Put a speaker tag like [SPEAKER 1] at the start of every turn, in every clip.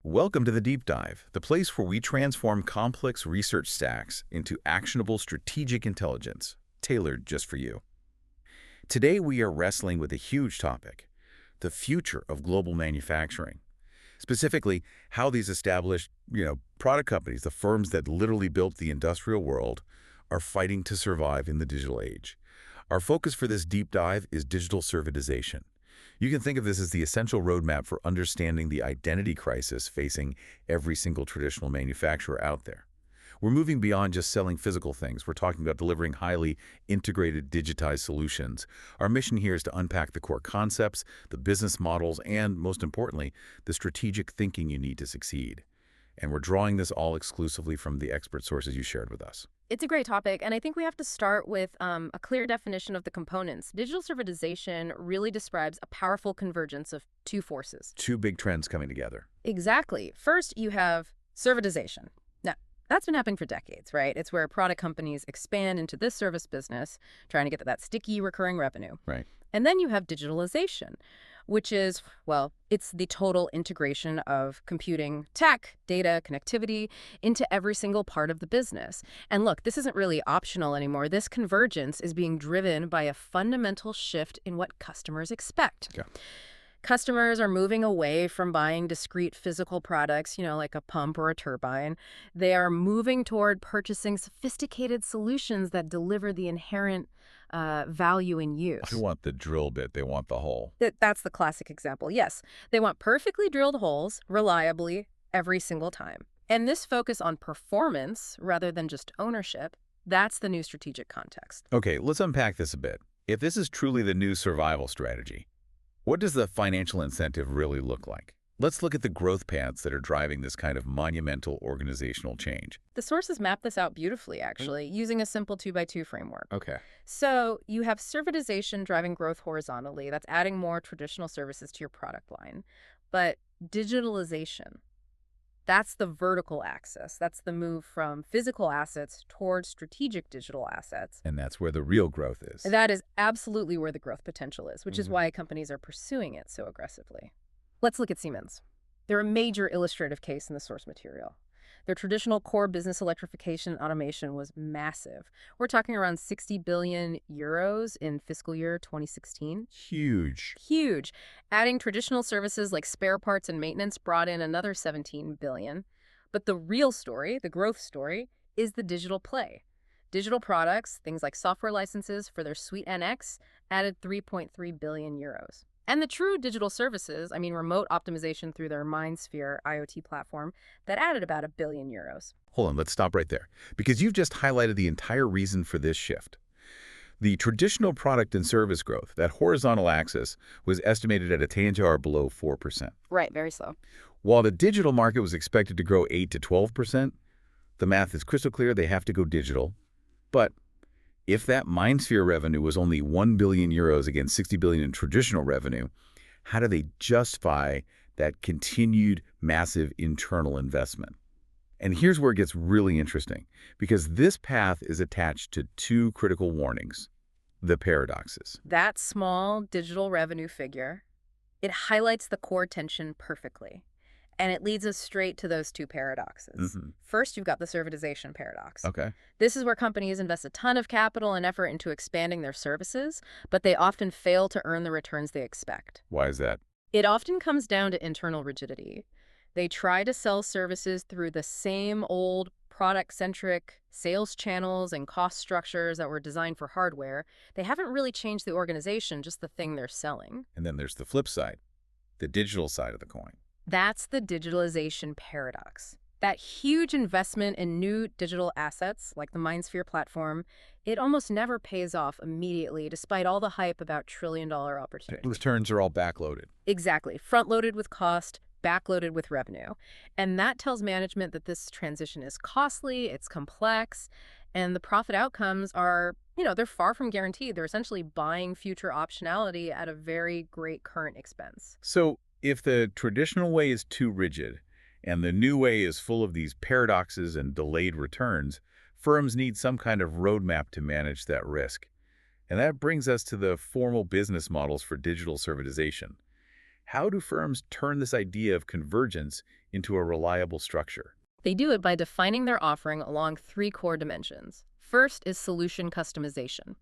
[SPEAKER 1] Welcome to the Deep Dive, the place where we transform complex research stacks into actionable strategic intelligence, tailored just for you. Today we are wrestling with a huge topic, the future of global manufacturing. Specifically, how these established, product companies, the firms that literally built the industrial world, are fighting to survive in the digital age. Our focus for this deep dive is digital servitization. You can think of this as the essential roadmap for understanding the identity crisis facing every single traditional manufacturer out there. We're moving beyond just selling physical things. We're talking about delivering highly integrated, digitized solutions. Our mission here is to unpack the core concepts, the business models, and, most importantly, the strategic thinking you need to succeed. And we're drawing this all exclusively from the expert sources you shared with us.
[SPEAKER 2] It's a great topic, and I think we have to start with a clear definition of the components. Digital servitization really describes a powerful convergence of two forces.
[SPEAKER 1] Two big trends coming together.
[SPEAKER 2] Exactly. First, you have servitization. Now, that's been happening for decades, right? It's where product companies expand into this service business, trying to get that sticky recurring revenue.
[SPEAKER 1] Right.
[SPEAKER 2] And then you have digitalization, which is, well, it's the total integration of computing, tech, data, connectivity into every single part of the business. And look, this isn't really optional anymore. This convergence is being driven by a fundamental shift in what customers expect.
[SPEAKER 1] Yeah.
[SPEAKER 2] Customers are moving away from buying discrete physical products, like a pump or a turbine. They are moving toward purchasing sophisticated solutions that deliver the inherent value in use.
[SPEAKER 1] They want the drill bit. They want the hole.
[SPEAKER 2] That's the classic example. Yes, they want perfectly drilled holes reliably every single time. And this focus on performance rather than just ownership, that's the new strategic context.
[SPEAKER 1] Okay, let's unpack this a bit. If this is truly the new survival strategy, what does the financial incentive really look like? Let's look at the growth paths that are driving this kind of monumental organizational change.
[SPEAKER 2] The sources map this out beautifully, actually, using a simple 2x2 framework.
[SPEAKER 1] Okay.
[SPEAKER 2] So you have servitization driving growth horizontally. That's adding more traditional services to your product line. But digitalization, that's the vertical axis. That's the move from physical assets towards strategic digital assets.
[SPEAKER 1] And that's where the real growth is.
[SPEAKER 2] That is absolutely where the growth potential is, which is why companies are pursuing it so aggressively. Let's look at Siemens. They're a major illustrative case in the source material. Their traditional core business electrification and automation was massive. We're talking around 60 billion euros in fiscal year 2016.
[SPEAKER 1] Huge.
[SPEAKER 2] Huge. Adding traditional services like spare parts and maintenance brought in another 17 billion. But the real story, the growth story, is the digital play. Digital products, things like software licenses for their Suite NX, added 3.3 billion euros. And the true digital services, remote optimization through their MindSphere IoT platform, that added about 1 billion euros.
[SPEAKER 1] Hold on, let's stop right there, because you've just highlighted the entire reason for this shift. The traditional product and service growth, that horizontal axis, was estimated at a TANGR below 4%.
[SPEAKER 2] Right, very slow.
[SPEAKER 1] While the digital market was expected to grow 8 to 12%, the math is crystal clear, they have to go digital. But if that MindSphere revenue was only 1 billion euros against 60 billion in traditional revenue, how do they justify that continued massive internal investment? And here's where it gets really interesting, because this path is attached to two critical warnings, the paradoxes.
[SPEAKER 2] That small digital revenue figure, it highlights the core tension perfectly. And it leads us straight to those two paradoxes. First, you've got the servitization paradox.
[SPEAKER 1] Okay.
[SPEAKER 2] This is where companies invest a ton of capital and effort into expanding their services, but they often fail to earn the returns they expect.
[SPEAKER 1] Why is that?
[SPEAKER 2] It often comes down to internal rigidity. They try to sell services through the same old product-centric sales channels and cost structures that were designed for hardware. They haven't really changed the organization, just the thing they're selling.
[SPEAKER 1] And then there's the flip side, the digital side of the coin.
[SPEAKER 2] That's the digitalization paradox. That huge investment in new digital assets, like the MindSphere platform, it almost never pays off immediately, despite all the hype about trillion-dollar opportunities.
[SPEAKER 1] Returns are all backloaded.
[SPEAKER 2] Exactly. Front-loaded with cost, backloaded with revenue. And that tells management that this transition is costly, it's complex, and the profit outcomes are, they're far from guaranteed. They're essentially buying future optionality at a very great current expense.
[SPEAKER 1] So if the traditional way is too rigid and the new way is full of these paradoxes and delayed returns, firms need some kind of roadmap to manage that risk. And that brings us to the formal business models for digital servitization. How do firms turn this idea of convergence into a reliable structure.
[SPEAKER 2] They do it by defining their offering along three core dimensions. First is solution customization.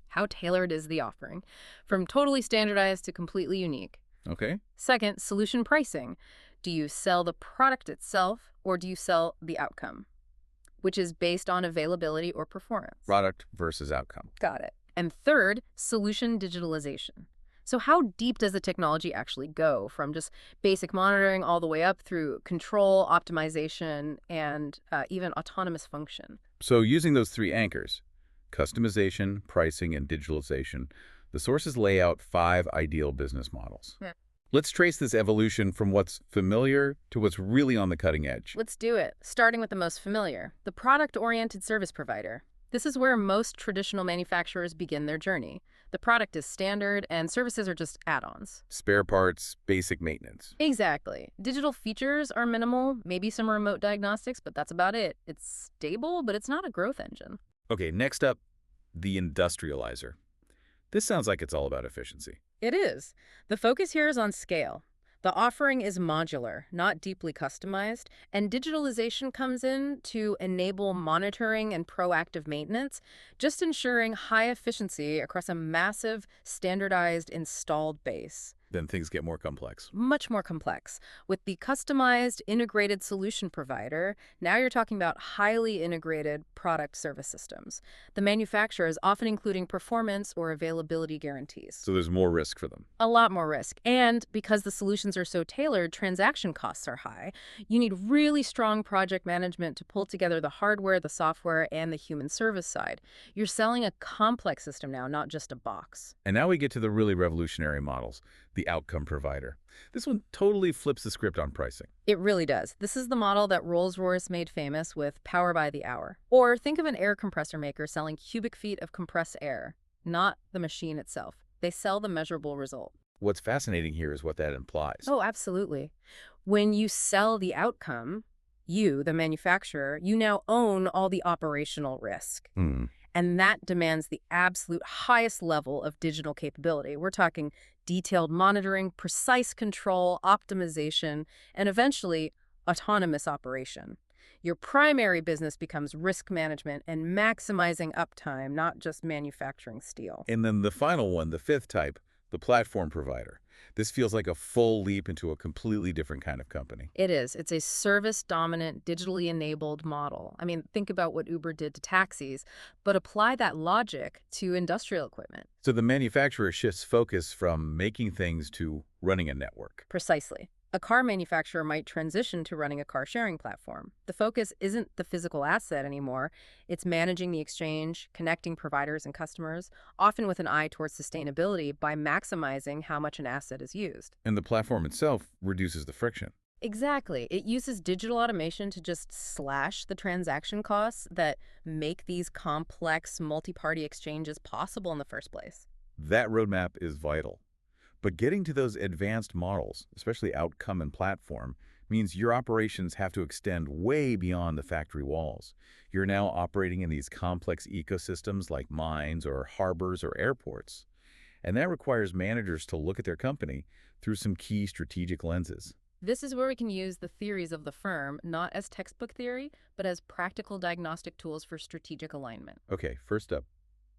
[SPEAKER 2] How tailored is the offering? From totally standardized to completely unique.
[SPEAKER 1] Okay?
[SPEAKER 2] Second, solution pricing. Do you sell the product itself or do you sell the outcome, which is based on availability or performance?
[SPEAKER 1] Product versus outcome.
[SPEAKER 2] Got it. And third, solution digitalization. So how deep does the technology actually go, from just basic monitoring all the way up through control, optimization, and even autonomous function?
[SPEAKER 1] So using those three anchors, customization, pricing, and digitalization, the sources lay out 5 ideal business models.
[SPEAKER 2] Yeah.
[SPEAKER 1] Let's trace this evolution from what's familiar to what's really on the cutting edge.
[SPEAKER 2] Let's do it, starting with the most familiar, the product-oriented service provider. This is where most traditional manufacturers begin their journey. The product is standard, and services are just add-ons.
[SPEAKER 1] Spare parts, basic maintenance.
[SPEAKER 2] Exactly. Digital features are minimal, maybe some remote diagnostics, but that's about it. It's stable, but it's not a growth engine.
[SPEAKER 1] Okay, next up, the industrializer. This sounds like it's all about efficiency.
[SPEAKER 2] It is. The focus here is on scale. The offering is modular, not deeply customized, and digitalization comes in to enable monitoring and proactive maintenance, just ensuring high efficiency across a massive, standardized installed base.
[SPEAKER 1] Then things get more complex.
[SPEAKER 2] Much more complex. With the customized integrated solution provider, now you're talking about highly integrated product service systems. The manufacturer is often including performance or availability guarantees.
[SPEAKER 1] So there's more risk for them.
[SPEAKER 2] A lot more risk. And because the solutions are so tailored, transaction costs are high. You need really strong project management to pull together the hardware, the software, and the human service side. You're selling a complex system now, not just a box.
[SPEAKER 1] And now we get to the really revolutionary models, the outcome provider. This one totally flips the script on pricing.
[SPEAKER 2] It really does. This is the model that Rolls-Royce made famous with power by the hour. Or think of an air compressor maker selling cubic feet of compressed air, not the machine itself. They sell the measurable result.
[SPEAKER 1] What's fascinating here is what that implies.
[SPEAKER 2] Oh, absolutely. When you sell the outcome, you, the manufacturer, you now own all the operational risk. And that demands the absolute highest level of digital capability. We're talking detailed monitoring, precise control, optimization, and eventually autonomous operation. Your primary business becomes risk management and maximizing uptime, not just manufacturing steel.
[SPEAKER 1] And then the final one, the 5th type, the platform provider. This feels like a full leap into a completely different kind of company.
[SPEAKER 2] It is. It's a service-dominant, digitally enabled model. I mean, think about what Uber did to taxis, but apply that logic to industrial equipment.
[SPEAKER 1] So the manufacturer shifts focus from making things to running a network.
[SPEAKER 2] Precisely. A car manufacturer might transition to running a car-sharing platform. The focus isn't the physical asset anymore. It's managing the exchange, connecting providers and customers, often with an eye towards sustainability by maximizing how much an asset is used.
[SPEAKER 1] And the platform itself reduces the friction.
[SPEAKER 2] Exactly. It uses digital automation to just slash the transaction costs that make these complex multi-party exchanges possible in the first place.
[SPEAKER 1] That roadmap is vital. But getting to those advanced models, especially outcome and platform, means your operations have to extend way beyond the factory walls. You're now operating in these complex ecosystems like mines or harbors or airports. And that requires managers to look at their company through some key strategic lenses.
[SPEAKER 2] This is where we can use the theories of the firm, not as textbook theory, but as practical diagnostic tools for strategic alignment.
[SPEAKER 1] Okay, first up,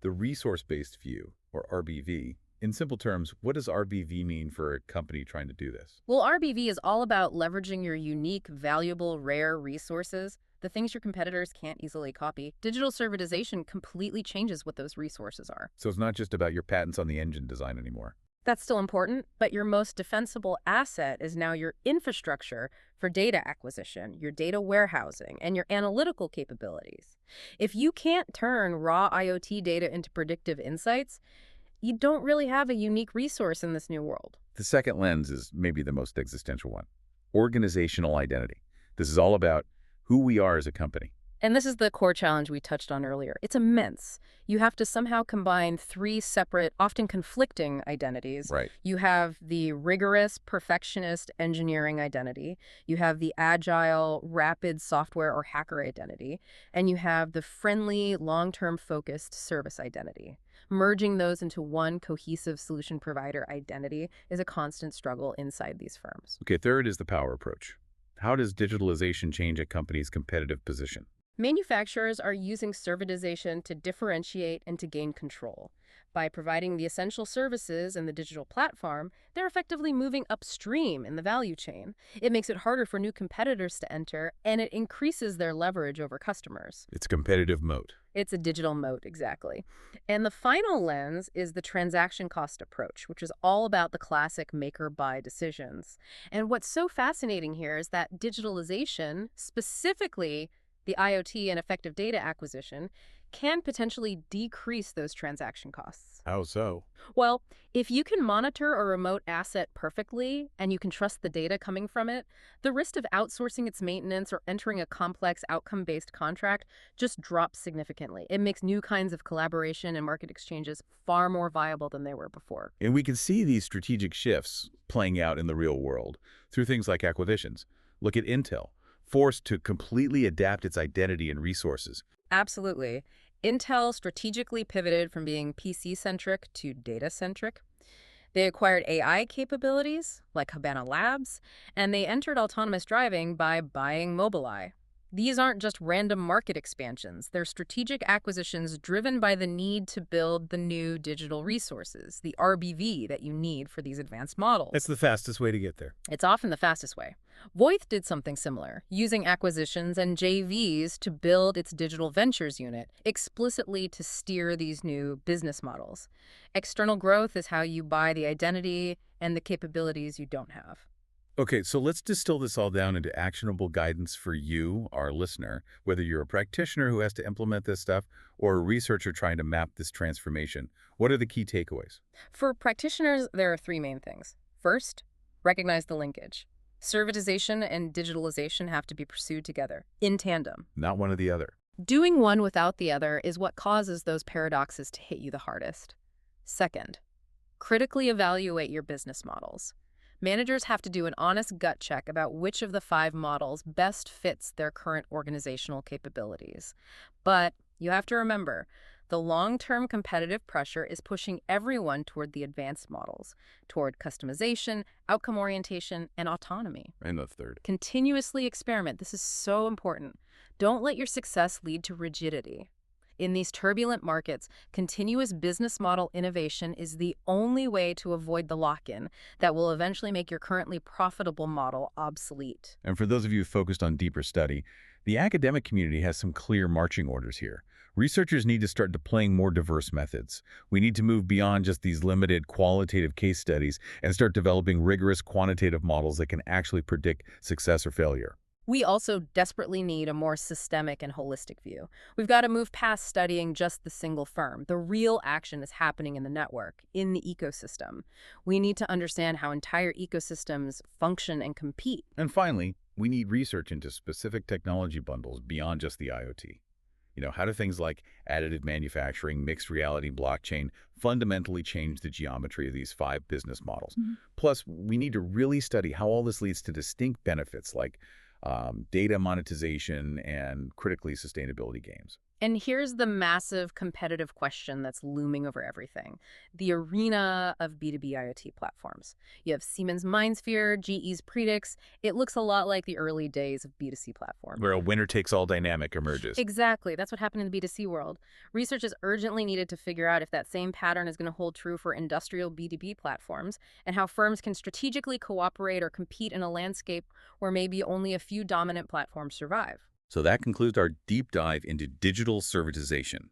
[SPEAKER 1] the resource-based view, or RBV. In simple terms, what does RBV mean for a company trying to do this?
[SPEAKER 2] Well, RBV is all about leveraging your unique, valuable, rare resources, the things your competitors can't easily copy. Digital servitization completely changes what those resources are.
[SPEAKER 1] So it's not just about your patents on the engine design anymore.
[SPEAKER 2] That's still important, but your most defensible asset is now your infrastructure for data acquisition, your data warehousing, and your analytical capabilities. If you can't turn raw IoT data into predictive insights, you don't really have a unique resource in this new world.
[SPEAKER 1] The second lens is maybe the most existential one. Organizational identity. This is all about who we are as a company.
[SPEAKER 2] And this is the core challenge we touched on earlier. It's immense. You have to somehow combine 3 separate, often conflicting identities.
[SPEAKER 1] Right.
[SPEAKER 2] You have the rigorous, perfectionist engineering identity. You have the agile, rapid software or hacker identity. And you have the friendly, long-term focused service identity. Merging those into one cohesive solution provider identity is a constant struggle inside these firms.
[SPEAKER 1] Okay, third is the power approach. How does digitalization change a company's competitive position?
[SPEAKER 2] Manufacturers are using servitization to differentiate and to gain control. By providing the essential services in the digital platform, they're effectively moving upstream in the value chain. It makes it harder for new competitors to enter, and it increases their leverage over customers.
[SPEAKER 1] It's competitive moat.
[SPEAKER 2] It's a digital moat, exactly. And the final lens is the transaction cost approach, which is all about the classic make or buy decisions. And what's so fascinating here is that digitalization, specifically the IoT and effective data acquisition, can potentially decrease those transaction costs.
[SPEAKER 1] How so?
[SPEAKER 2] Well, if you can monitor a remote asset perfectly and you can trust the data coming from it, the risk of outsourcing its maintenance or entering a complex outcome-based contract just drops significantly. It makes new kinds of collaboration and market exchanges far more viable than they were before.
[SPEAKER 1] And we can see these strategic shifts playing out in the real world through things like acquisitions. Look at Intel, forced to completely adapt its identity and resources.
[SPEAKER 2] Absolutely. Intel strategically pivoted from being PC-centric to data-centric. They acquired AI capabilities, like Habana Labs, and they entered autonomous driving by buying Mobileye. These aren't just random market expansions. They're strategic acquisitions driven by the need to build the new digital resources, the RBV that you need for these advanced models.
[SPEAKER 1] That's the fastest way to get there.
[SPEAKER 2] It's often the fastest way. Voith did something similar, using acquisitions and JVs to build its digital ventures unit, explicitly to steer these new business models. External growth is how you buy the identity and the capabilities you don't have.
[SPEAKER 1] Okay, so let's distill this all down into actionable guidance for you, our listener, whether you're a practitioner who has to implement this stuff or a researcher trying to map this transformation. What are the key takeaways?
[SPEAKER 2] For practitioners, there are three main things. First, recognize the linkage. Servitization and digitalization have to be pursued together, in tandem.
[SPEAKER 1] Not one or the other.
[SPEAKER 2] Doing one without the other is what causes those paradoxes to hit you the hardest. Second, critically evaluate your business models. Managers have to do an honest gut check about which of the 5 models best fits their current organizational capabilities. But you have to remember, the long-term competitive pressure is pushing everyone toward the advanced models, toward customization, outcome orientation, and autonomy.
[SPEAKER 1] And the third.
[SPEAKER 2] Continuously experiment. This is so important. Don't let your success lead to rigidity. In these turbulent markets, continuous business model innovation is the only way to avoid the lock-in that will eventually make your currently profitable model obsolete.
[SPEAKER 1] And for those of you focused on deeper study, the academic community has some clear marching orders here. Researchers need to start deploying more diverse methods. We need to move beyond just these limited qualitative case studies and start developing rigorous quantitative models that can actually predict success or failure.
[SPEAKER 2] We also desperately need a more systemic and holistic view. We've got to move past studying just the single firm. The real action is happening in the network, in the ecosystem. We need to understand how entire ecosystems function and compete.
[SPEAKER 1] And finally, we need research into specific technology bundles beyond just the IoT. How do things like additive manufacturing, mixed reality, blockchain fundamentally change the geometry of these 5 business models? Plus, we need to really study how all this leads to distinct benefits like data monetization and critically sustainability gains.
[SPEAKER 2] And here's the massive competitive question that's looming over everything: the arena of B2B IoT platforms. You have Siemens MindSphere, GE's Predix. It looks a lot like the early days of B2C platforms.
[SPEAKER 1] Where a winner-takes-all dynamic emerges.
[SPEAKER 2] Exactly. That's what happened in the B2C world. Research is urgently needed to figure out if that same pattern is going to hold true for industrial B2B platforms and how firms can strategically cooperate or compete in a landscape where maybe only a few dominant platforms survive.
[SPEAKER 1] So that concludes our deep dive into digital servitization,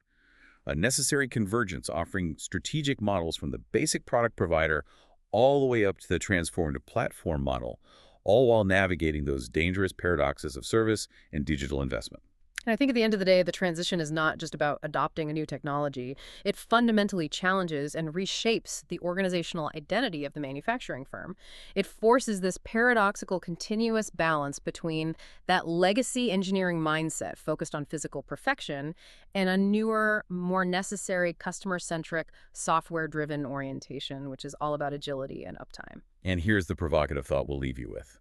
[SPEAKER 1] a necessary convergence offering strategic models from the basic product provider all the way up to the transformative platform model, all while navigating those dangerous paradoxes of service and digital investment.
[SPEAKER 2] And I think at the end of the day, the transition is not just about adopting a new technology. It fundamentally challenges and reshapes the organizational identity of the manufacturing firm. It forces this paradoxical continuous balance between that legacy engineering mindset focused on physical perfection and a newer, more necessary customer-centric, software-driven orientation, which is all about agility and uptime.
[SPEAKER 1] And here's the provocative thought we'll leave you with.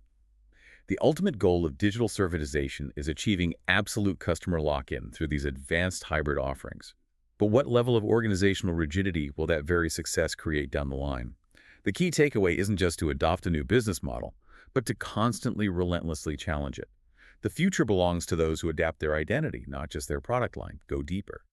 [SPEAKER 1] The ultimate goal of digital servitization is achieving absolute customer lock-in through these advanced hybrid offerings. But what level of organizational rigidity will that very success create down the line? The key takeaway isn't just to adopt a new business model, but to constantly, relentlessly challenge it. The future belongs to those who adapt their identity, not just their product line. Go deeper.